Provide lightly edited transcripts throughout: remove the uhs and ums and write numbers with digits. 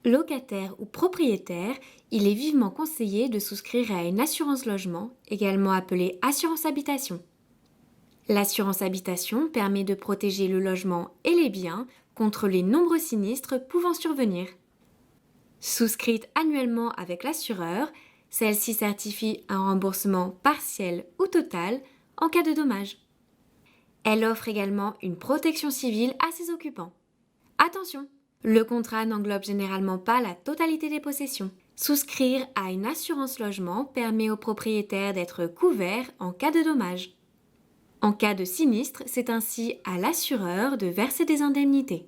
Locataire ou propriétaire, il est vivement conseillé de souscrire à une assurance logement, également appelée assurance habitation. L'assurance habitation permet de protéger le logement et les biens contre les nombreux sinistres pouvant survenir. Souscrite annuellement avec l'assureur, celle-ci certifie un remboursement partiel ou total en cas de dommage. Elle offre également une protection civile à ses occupants. Attention, le contrat n'englobe généralement pas la totalité des possessions. Souscrire à une assurance logement permet aux propriétaires d'être couverts en cas de dommage. En cas de sinistre, c'est ainsi à l'assureur de verser des indemnités.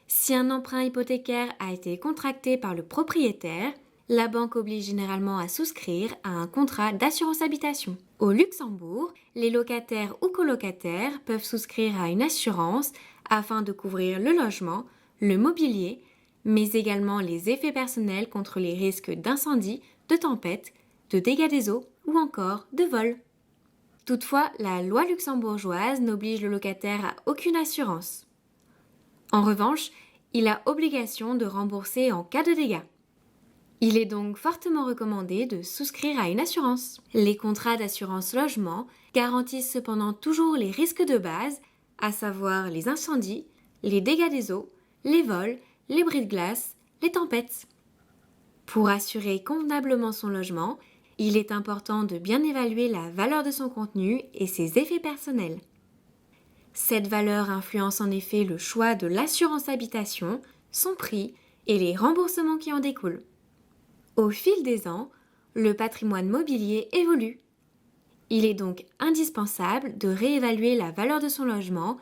Si un emprunt hypothécaire a été contracté par le propriétaire, la banque oblige généralement à souscrire à un contrat d'assurance habitation. Au Luxembourg, les locataires ou colocataires peuvent souscrire à une assurance afin de couvrir le logement, le mobilier, mais également les effets personnels contre les risques d'incendie, de tempête, de dégâts des eaux ou encore de vol. Toutefois, la loi luxembourgeoise n'oblige le locataire à aucune assurance. En revanche, il a obligation de rembourser en cas de dégâts. Il est donc fortement recommandé de souscrire à une assurance. Les contrats d'assurance logement garantissent cependant toujours les risques de base, à savoir les incendies, les dégâts des eaux, les vols, les bris de glace, les tempêtes. Pour assurer convenablement son logement, il est important de bien évaluer la valeur de son contenu et ses effets personnels. Cette valeur influence en effet le choix de l'assurance habitation, son prix et les remboursements qui en découlent. Au fil des ans, le patrimoine mobilier évolue. Il est donc indispensable de réévaluer la valeur de son logement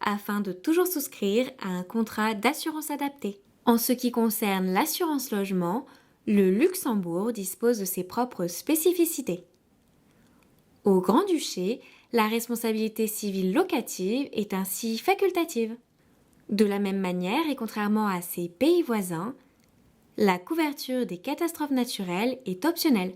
afin de toujours souscrire à un contrat d'assurance adapté. En ce qui concerne l'assurance logement, le Luxembourg dispose de ses propres spécificités. Au Grand-Duché, la responsabilité civile locative est ainsi facultative. De la même manière et contrairement à ses pays voisins, la couverture des catastrophes naturelles est optionnelle.